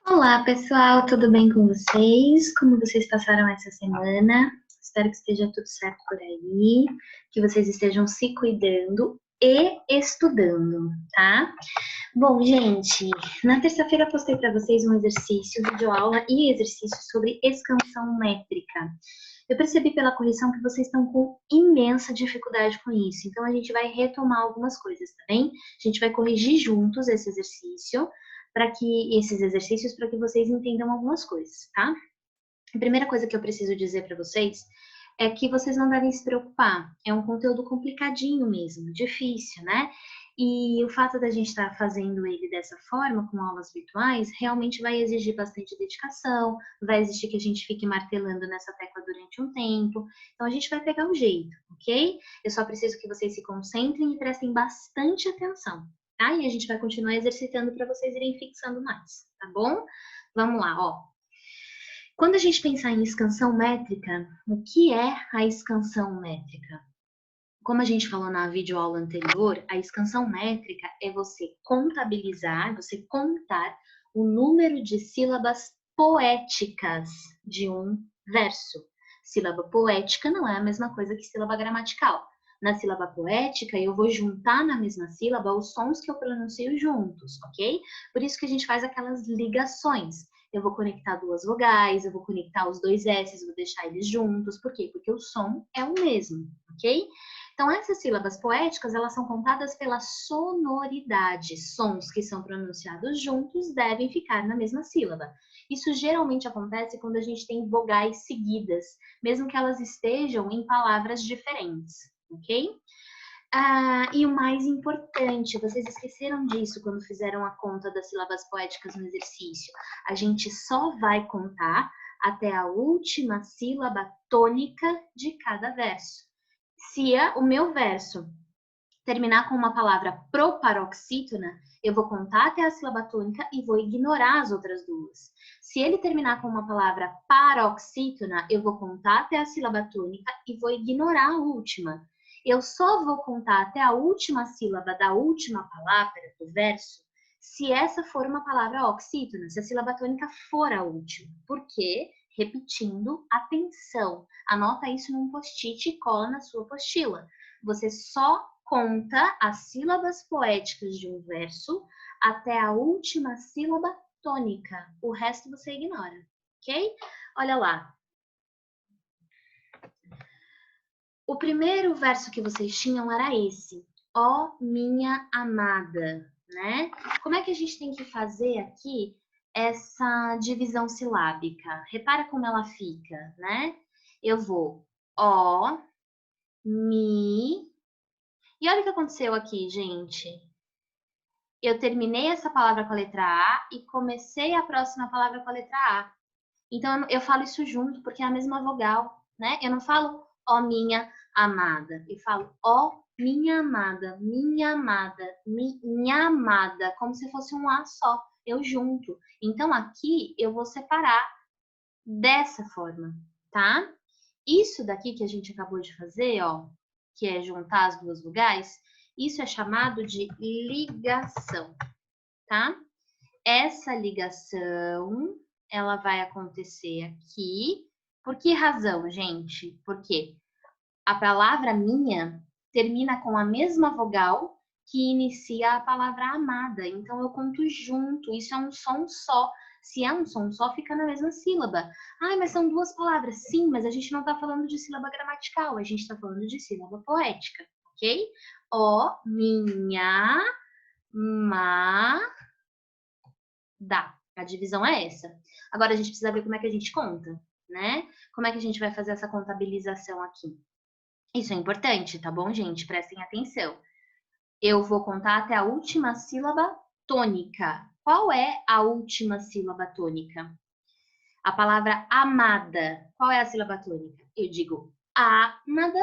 Olá, pessoal, tudo bem com vocês? Como vocês passaram essa semana? Espero que esteja tudo certo por aí, que vocês estejam se cuidando e estudando, tá? Bom, gente, na terça-feira eu postei para vocês um exercício, videoaula e exercício sobre expansão métrica. Eu percebi pela correção que vocês estão com imensa dificuldade com isso, então a gente vai retomar algumas coisas, tá bem? A gente vai corrigir juntos esse exercício para que esses exercícios para que vocês entendam algumas coisas, tá? A primeira coisa que eu preciso dizer para vocês é que vocês não devem se preocupar. É um conteúdo complicadinho mesmo, difícil, né? E o fato da gente estar fazendo ele dessa forma, com aulas virtuais, realmente vai exigir bastante dedicação, vai exigir que a gente fique martelando nessa tecla durante um tempo. Então a gente vai pegar o jeito, ok? Eu só preciso que vocês se concentrem e prestem bastante atenção, tá? E a gente vai continuar exercitando para vocês irem fixando mais, tá bom? Vamos lá, ó. Quando a gente pensar em expansão métrica, o que é a expansão métrica? Como a gente falou na videoaula anterior, a expansão métrica é você contabilizar, você contar o número de sílabas poéticas de um verso. Sílaba poética não é a mesma coisa que sílaba gramatical. Na sílaba poética, eu vou juntar na mesma sílaba os sons que eu pronuncio juntos, ok? Por isso que a gente faz aquelas ligações. Eu vou conectar duas vogais, eu vou conectar os dois S's, vou deixar eles juntos. Por quê? Porque o som é o mesmo, ok? Então, essas sílabas poéticas, elas são contadas pela sonoridade. Sons que são pronunciados juntos devem ficar na mesma sílaba. Isso geralmente acontece quando a gente tem vogais seguidas, mesmo que elas estejam em palavras diferentes, ok? E o mais importante, vocês esqueceram disso quando fizeram a conta das sílabas poéticas no exercício. A gente só vai contar até a última sílaba tônica de cada verso. Se o meu verso terminar com uma palavra proparoxítona, eu vou contar até a sílaba tônica e vou ignorar as outras duas. Se ele terminar com uma palavra paroxítona, eu vou contar até a sílaba tônica e vou ignorar a última. Eu só vou contar até a última sílaba da última palavra do verso se essa for uma palavra oxítona, se a sílaba tônica for a última. Por quê? Repetindo, atenção. Anota isso num post-it e cola na sua apostila. Você só conta as sílabas poéticas de um verso até a última sílaba tônica. O resto você ignora, ok? Olha lá. O primeiro verso que vocês tinham era esse. Ó minha amada, né? Como é que a gente tem que fazer aqui essa divisão silábica? Repara como ela fica, né? Eu vou ó, mi. E olha o que aconteceu aqui, gente. Eu terminei essa palavra com a letra A e comecei a próxima palavra com a letra A. Então, eu falo isso junto, porque é a mesma vogal, né? Eu não falo ó minha amada. Eu falo ó minha amada, minha amada, como se fosse um A só. Eu junto. Então, aqui eu vou separar dessa forma, tá? Isso daqui que a gente acabou de fazer, ó, que é juntar as duas vogais, isso é chamado de ligação, tá? Essa ligação, ela vai acontecer aqui. Por que razão, gente? Porque a palavra minha termina com a mesma vogal que inicia a palavra amada. Então, eu conto junto. Isso é um som só. Se é um som só, fica na mesma sílaba. Mas são duas palavras. Sim, mas a gente não está falando de sílaba gramatical. A gente está falando de sílaba poética, ok? Ó, minha, ma, dá. A divisão é essa. Agora a gente precisa ver como é que a gente conta, né? Como é que a gente vai fazer essa contabilização aqui? Isso é importante, tá bom, gente? Prestem atenção. Eu vou contar até a última sílaba tônica. Qual é a última sílaba tônica? A palavra amada. Qual é a sílaba tônica? Eu digo amada,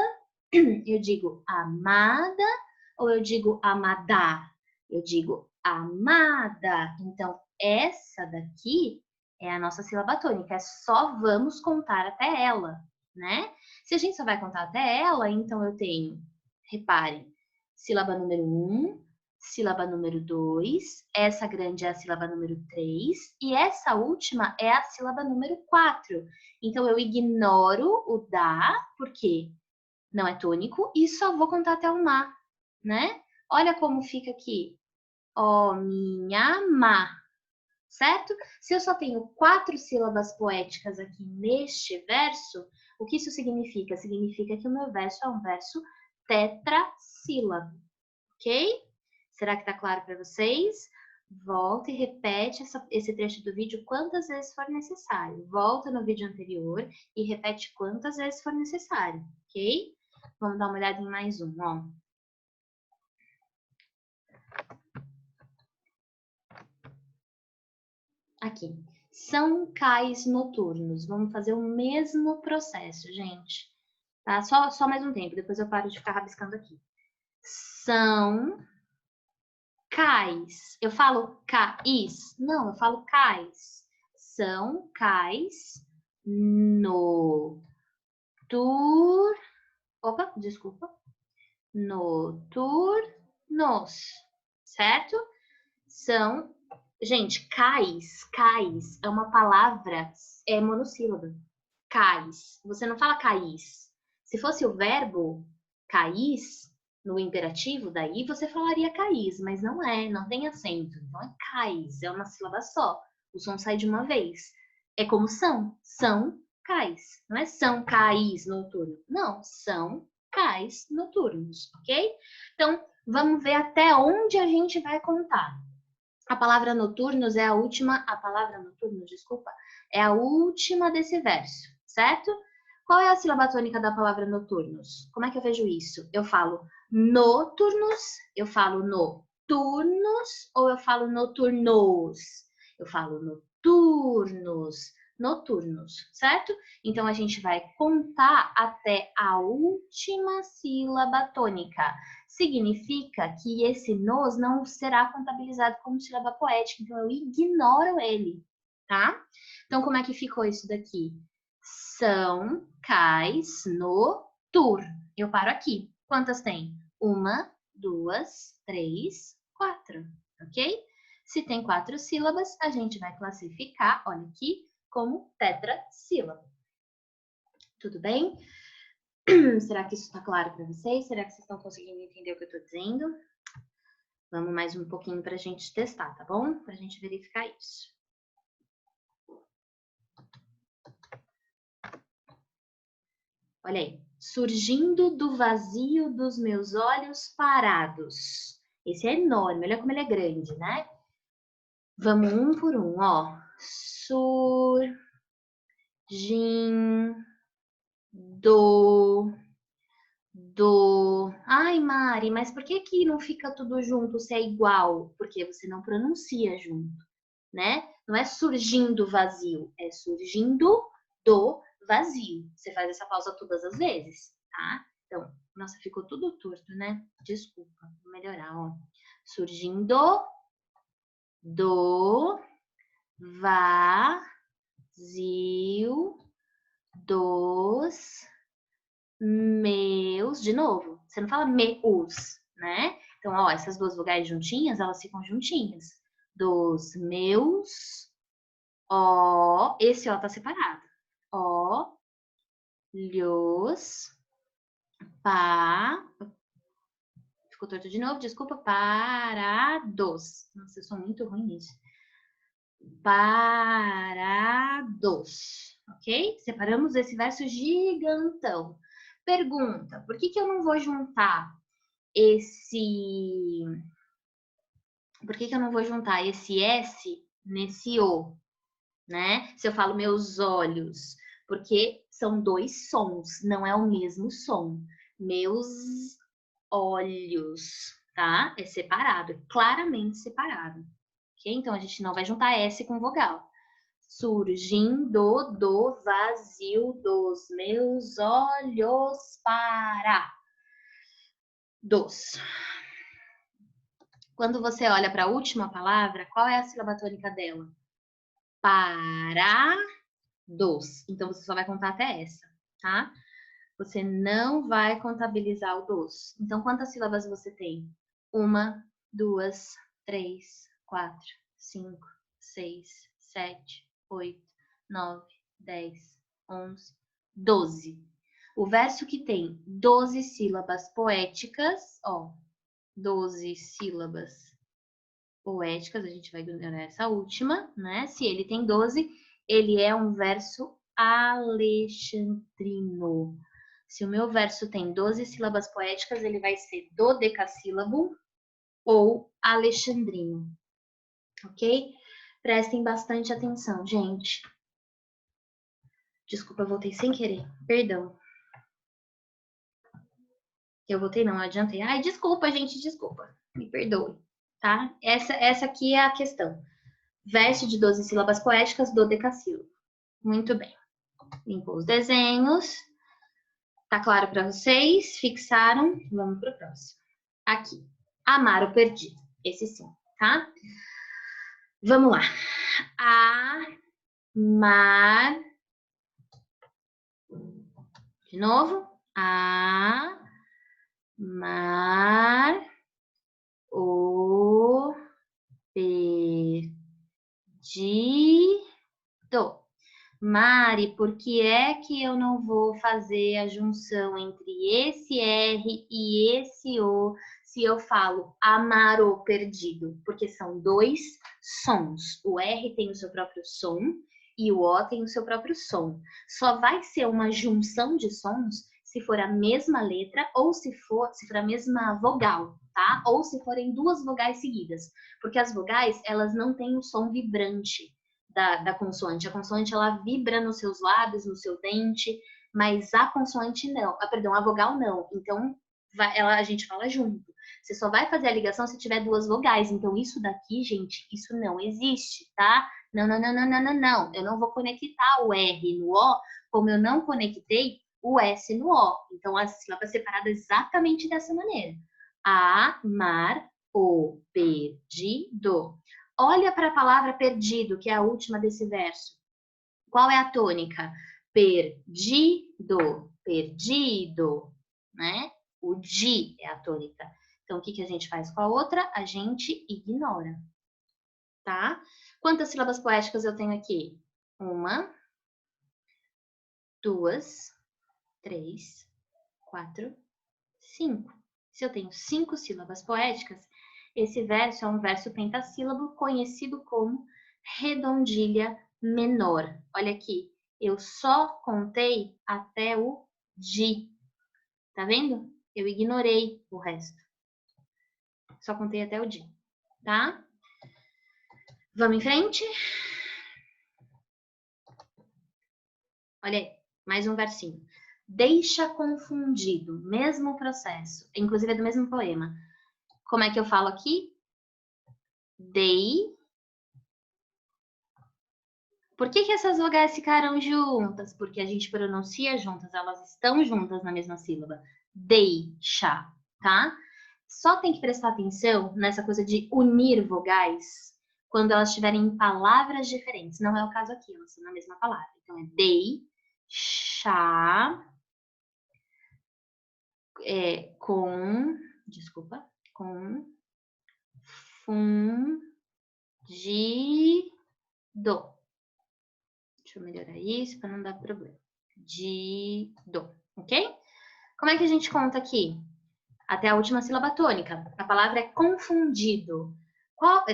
eu digo amada ou eu digo amada? Eu digo amada. Então, essa daqui é a nossa sílaba tônica. Só vamos contar até ela, né? Se a gente só vai contar até ela, então eu tenho, reparem, sílaba número 1, sílaba número 2, essa grande é a sílaba número 3 e essa última é a sílaba número 4. Então, eu ignoro o da, porque não é tônico, e só vou contar até o má, né? Olha como fica aqui. Ó, minha má, certo? Se eu só tenho 4 sílabas poéticas aqui neste verso, o que isso significa? Significa que o meu verso é um verso tetrassílabo, ok? Será que está claro para vocês? Volta e repete esse trecho do vídeo quantas vezes for necessário. Volta no vídeo anterior e repete quantas vezes for necessário, ok? Vamos dar uma olhada em mais um, ó. Aqui. São cais noturnos. Vamos fazer o mesmo processo, gente. Tá? Só mais um tempo, depois eu paro de ficar rabiscando aqui. São cais. Eu falo cais? Não, eu falo cais. São cais Opa, desculpa. Noturnos. Certo? São... Gente, cais é uma palavra monossílaba. Cais. Você não fala cais. Se fosse o verbo cais, no imperativo, daí você falaria cais, mas não é, não tem acento. Então é cais, é uma sílaba só. O som sai de uma vez. É como são cais. Não é são cais noturnos. Não, são cais noturnos, ok? Então, vamos ver até onde a gente vai contar. A palavra noturnos é a última, desculpa, é a última desse verso, certo? Qual é a sílaba tônica da palavra noturnos? Como é que eu vejo isso? Eu falo noturnos, eu falo noturnos ou eu falo noturnos? Eu falo noturnos, certo? Então a gente vai contar até a última sílaba tônica. Significa que esse nos não será contabilizado como sílaba poética, então eu ignoro ele, tá? Então, como é que ficou isso daqui? São cais no tur. Eu paro aqui. Quantas tem? 1, 2, 3, 4, ok? Se tem 4 sílabas, a gente vai classificar, olha aqui, como tetrassílabo. Tudo bem? Será que isso está claro para vocês? Será que vocês estão conseguindo entender o que eu estou dizendo? Vamos mais um pouquinho para a gente testar, tá bom? Para a gente verificar isso. Olha aí. Surgindo do vazio dos meus olhos parados. Esse é enorme, olha como ele é grande, né? Vamos um por um, ó. Do. Ai, Mari, mas por que que não fica tudo junto se é igual? Porque você não pronuncia junto, né? Não é surgindo vazio, é surgindo do vazio. Você faz essa pausa todas as vezes, tá? Então, nossa, ficou tudo torto, né? Desculpa, vou melhorar, ó. Surgindo do vazio dos meus, de novo, você não fala meus, né? Então, ó, essas duas vogais juntinhas, elas ficam juntinhas. Dos meus, ó, esse ó tá separado. Olhos, ficou torto de novo, desculpa, parados. Nossa, eu sou muito ruim nisso. Parados, ok? Separamos esse verso gigantão. Pergunta, por que que eu não vou juntar esse... Por que que eu não vou juntar esse S nesse O, né? Se eu falo meus olhos, porque são dois sons, não é o mesmo som. Meus olhos, tá? É separado, é claramente separado. Ok? Então, a gente não vai juntar S com vogal. Surgindo do vazio dos meus olhos para dos. Quando você olha para a última palavra, qual é a sílaba tônica dela? Para dos. Então, você só vai contar até essa, tá? Você não vai contabilizar o dos. Então, quantas sílabas você tem? 1, 2, 3, 4, 5, 6, 7, 8, 9, 10, 11, 12. O verso que tem 12 sílabas poéticas, ó, 12 sílabas poéticas, a gente vai ignorar essa última, né? Se ele tem 12, ele é um verso alexandrino. Se o meu verso tem 12 sílabas poéticas, ele vai ser dodecassílabo ou alexandrino, ok? Prestem bastante atenção, gente. Desculpa, eu voltei sem querer, perdão. Eu voltei, não adiantei. Ai, desculpa, gente, desculpa. Me perdoe, tá? Essa aqui é a questão. Verso de 12 sílabas poéticas, dodecassílabo. Muito bem. Limpou os desenhos. Tá claro para vocês? Fixaram? Vamos pro próximo. Aqui. Amar o perdido. Esse sim, tá? Vamos lá. Amar. De novo. Amar o perdido. Mari, por que é que eu não vou fazer a junção entre esse R e esse O se eu falo amar o perdido? Porque são dois sons. O R tem o seu próprio som e o O tem o seu próprio som. Só vai ser uma junção de sons se for a mesma letra ou se for a mesma vogal, tá? Ou se forem duas vogais seguidas. Porque as vogais, elas não têm um som vibrante da consoante. A consoante, ela vibra nos seus lábios, no seu dente, mas a consoante não. Perdão, a vogal não. Então, a gente fala junto. Você só vai fazer a ligação se tiver duas vogais. Então, isso daqui, gente, isso não existe, tá? Não, não, não, não, não, não, não. Eu não vou conectar o R no O, como eu não conectei o S no O. Então, a sílaba separada exatamente dessa maneira. Amar o perdido. Olha para a palavra perdido, que é a última desse verso. Qual é a tônica? Perdido, perdido, né? O di é a tônica. Então, o que a gente faz com a outra? A gente ignora, tá? Quantas sílabas poéticas eu tenho aqui? 1, 2, 3, 4, 5. Se eu tenho 5 sílabas poéticas, esse verso é um verso pentassílabo conhecido como redondilha menor. Olha aqui, eu só contei até o di. Tá vendo? Eu ignorei o resto. Só contei até o di, tá? Vamos em frente? Olha aí, mais um versinho. Deixa confundido, mesmo processo, inclusive é do mesmo poema. Como é que eu falo aqui? Dei. Por que essas vogais ficaram juntas? Porque a gente pronuncia juntas, elas estão juntas na mesma sílaba. Deixa, tá? Só tem que prestar atenção nessa coisa de unir vogais quando elas estiverem em palavras diferentes. Não é o caso aqui, elas estão na mesma palavra. Então, é deixa confundido. Deixa eu melhorar isso para não dar problema. Dido, ok? Como é que a gente conta aqui? Até a última sílaba tônica. A palavra é confundido.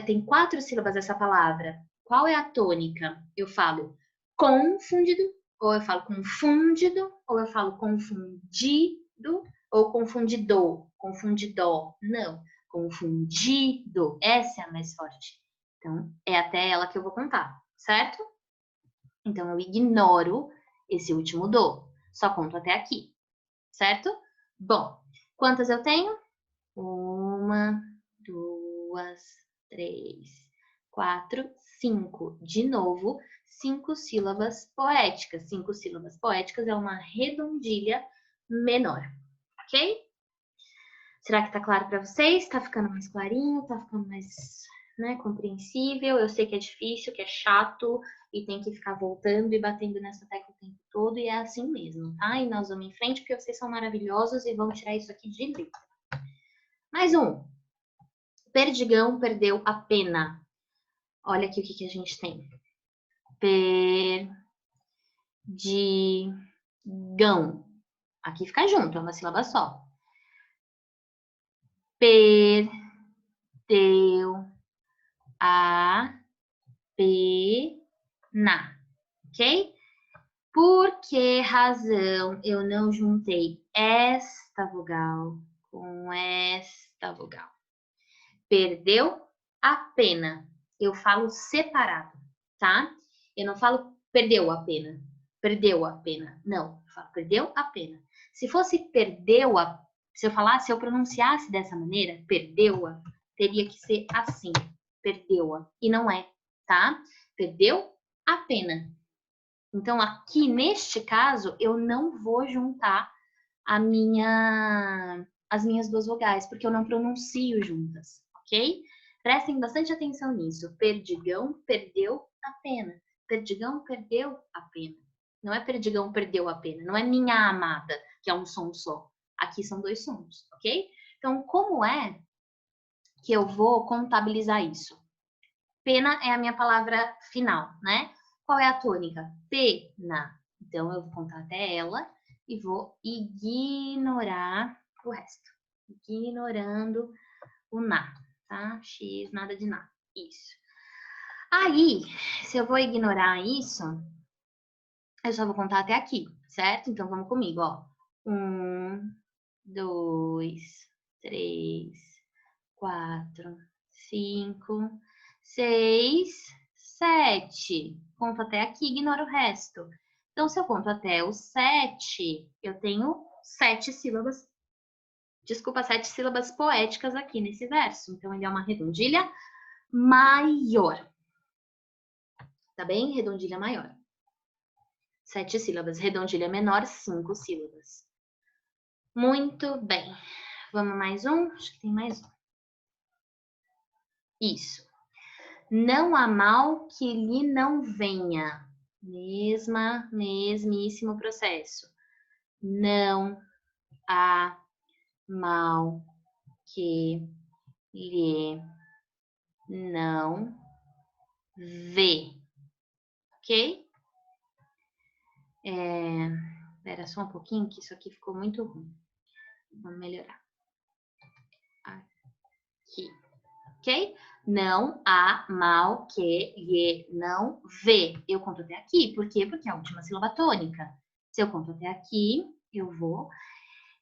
Tem 4 sílabas essa palavra. Qual é a tônica? Eu falo confundido, ou eu falo confundido, ou eu falo confundido, ou confundido, confundidó. Não, confundido. Essa é a mais forte. Então, é até ela que eu vou contar, certo? Então, eu ignoro esse último do. Só conto até aqui, certo? Bom, quantas eu tenho? 1, 2, 3, 4, 5. De novo, 5 sílabas poéticas. 5 sílabas poéticas é uma redondilha menor, ok? Será que tá claro para vocês? Tá ficando mais clarinho? Tá ficando mais, né, compreensível? Eu sei que é difícil, que é chato e tem que ficar voltando e batendo nessa tecla o tempo todo e é assim mesmo, tá? E nós vamos em frente porque vocês são maravilhosos e vamos tirar isso aqui de letra. Mais um. Perdigão perdeu a pena. Olha aqui o que a gente tem. Perdigão. Aqui fica junto, é uma sílaba só. Perdeu a pena. Ok? Por que razão eu não juntei esta vogal com esta vogal? Perdeu a pena. Eu falo separado, tá? Eu não falo perdeu a pena. Perdeu a pena. Não, eu falo perdeu a pena. Se fosse perdeu a... Se eu pronunciasse dessa maneira, perdeu-a, teria que ser assim. Perdeu-a. E não é, tá? Perdeu a pena. Então, aqui neste caso, eu não vou juntar as minhas duas vogais, porque eu não pronuncio juntas, ok? Prestem bastante atenção nisso. Perdigão perdeu a pena. Perdigão perdeu a pena. Não é perdigão perdeu a pena. Não é minha amada, que é um som só. Aqui são dois sons, ok? Então, como é que eu vou contabilizar isso? Pena é a minha palavra final, né? Qual é a tônica? Pena. Então, eu vou contar até ela e vou ignorar o resto. Ignorando o na, tá? X, nada de na. Isso. Aí, se eu vou ignorar isso, eu só vou contar até aqui, certo? Então, vamos comigo, ó. 1, 2, 3, 4, 5, 6, 7. Conto até aqui, ignoro o resto. Então, se eu conto até o 7, eu tenho 7 sílabas. Desculpa, 7 sílabas poéticas aqui nesse verso. Então, ele é uma redondilha maior. Tá bem? Redondilha maior. 7 sílabas. Redondilha menor, 5 sílabas. Muito bem. Vamos mais um? Acho que tem mais um. Isso. Não há mal que lhe não venha. Mesmíssimo processo. Não há mal que lhe não vê. Ok? Espera só um pouquinho, que isso aqui ficou muito ruim. Vamos melhorar. Aqui. Ok? Não há mal que lhe não vê. Eu conto até aqui. Por quê? Porque é a última sílaba tônica. Se eu conto até aqui, eu vou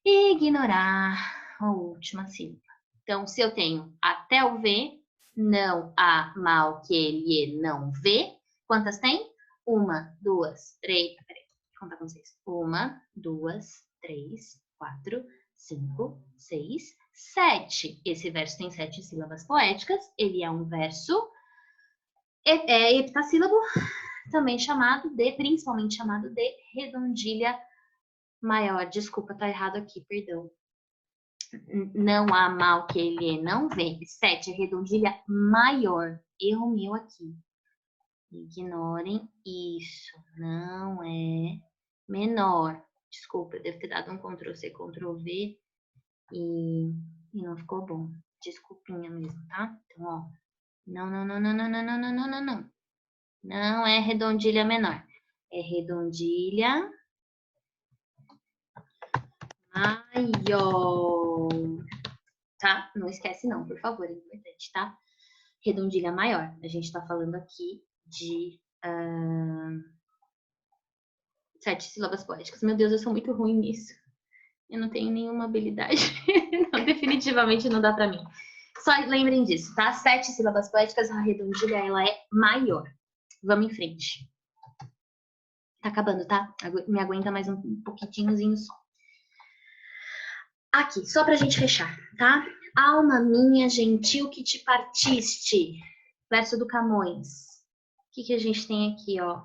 ignorar a última sílaba. Então, se eu tenho até o V, não há mal que lhe não vê. Quantas tem? 1, 2, 3. Peraí, vou contar com vocês. 1, 2, 3, 4, 5, 6, 7. Esse verso tem 7 sílabas poéticas. Ele é um verso heptassílabo, também chamado de, principalmente chamado de redondilha maior. Desculpa, tá errado aqui, perdão. Não há mal que ele não vê. 7 é redondilha maior. Erro meu aqui. Ignorem isso. Não é menor. Desculpa, eu devo ter dado um Ctrl+C, Ctrl+V e não ficou bom. Desculpinha mesmo, tá? Então, ó. Não. Não é redondilha menor. É redondilha maior. Tá? Não esquece não, por favor, é importante, tá? Redondilha maior. A gente tá falando aqui de 7 sílabas poéticas. Meu Deus, eu sou muito ruim nisso. Eu não tenho nenhuma habilidade. Não, definitivamente não dá pra mim. Só lembrem disso, tá? 7 sílabas poéticas, a redondilha, ela é maior. Vamos em frente. Tá acabando, tá? Me aguenta mais um pouquinhozinho só. Aqui, só pra gente fechar, tá? Alma minha gentil que te partiste. Verso do Camões. O que a gente tem aqui, ó?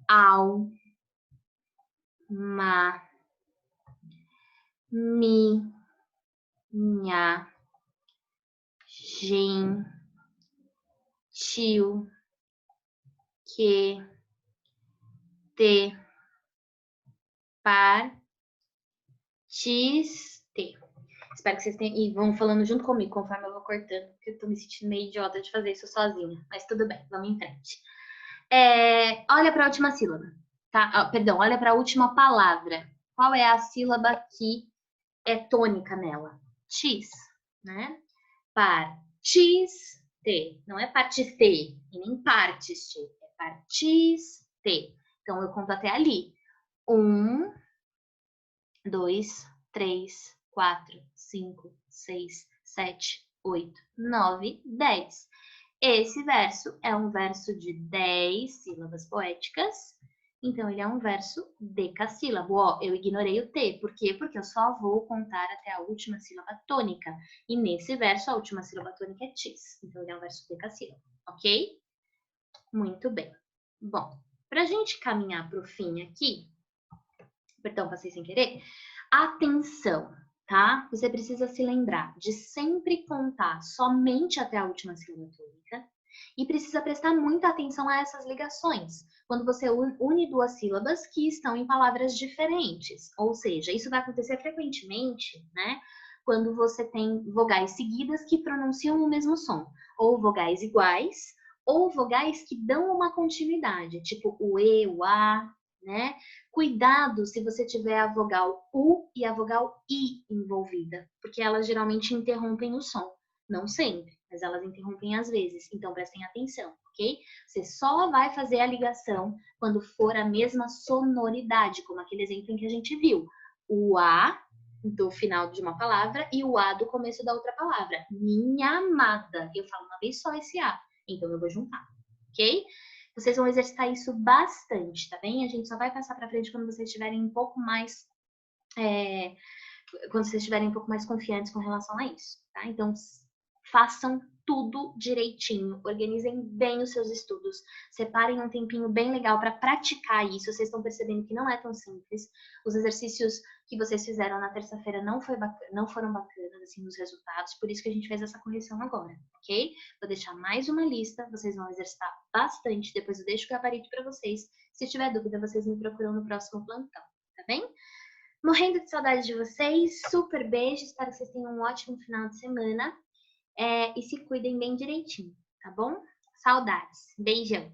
Alma minha gentil que te partiste. Espero que vocês tenham... E vão falando junto comigo, conforme eu vou cortando, porque eu tô me sentindo meio idiota de fazer isso sozinha. Mas tudo bem, vamos em frente. Olha para a última sílaba, tá? Perdão, olha para a última palavra. Qual é a sílaba que é tônica nela? X, né? Partiste. Não é partiste e nem partiste. É partiste. Então, eu conto até ali. 1, 2, 3, 4, 5, 6, 7, 8, 9, 10. Esse verso é um verso de 10 sílabas poéticas, então ele é um verso decassílabo. Ó, eu ignorei o T, por quê? Porque eu só vou contar até a última sílaba tônica, e nesse verso a última sílaba tônica é X, então ele é um verso decassílabo, ok? Muito bem. Bom, para a gente caminhar para o fim aqui, perdão, passei sem querer, atenção, tá? Você precisa se lembrar de sempre contar somente até a última sílaba tônica e precisa prestar muita atenção a essas ligações, quando você une duas sílabas que estão em palavras diferentes. Ou seja, isso vai acontecer frequentemente, né? Quando você tem vogais seguidas que pronunciam o mesmo som, ou vogais iguais, ou vogais que dão uma continuidade, tipo o E, o A, né? Cuidado se você tiver a vogal U e a vogal I envolvida, porque elas geralmente interrompem o som. Não sempre, mas elas interrompem às vezes. Então, prestem atenção, ok? Você só vai fazer a ligação quando for a mesma sonoridade, como aquele exemplo em que a gente viu. O A do final de uma palavra e o A do começo da outra palavra. Minha amada. Eu falo uma vez só esse A, então eu vou juntar, ok? Vocês vão exercitar isso bastante, tá bem? A gente só vai passar para frente quando vocês estiverem um pouco mais quando vocês estiverem um pouco mais confiantes com relação a isso, tá? Então, façam tudo direitinho, organizem bem os seus estudos, separem um tempinho bem legal para praticar isso. Vocês estão percebendo que não é tão simples. Os exercícios que vocês fizeram na terça-feira não foram bacanas assim nos resultados, por isso que a gente fez essa correção agora, ok? Vou deixar mais uma lista, vocês vão exercitar bastante, depois eu deixo o gabarito para vocês. Se tiver dúvida, vocês me procuram no próximo plantão, tá bem? Morrendo de saudade de vocês, super beijo, espero que vocês tenham um ótimo final de semana e se cuidem bem direitinho, tá bom? Saudades, beijão!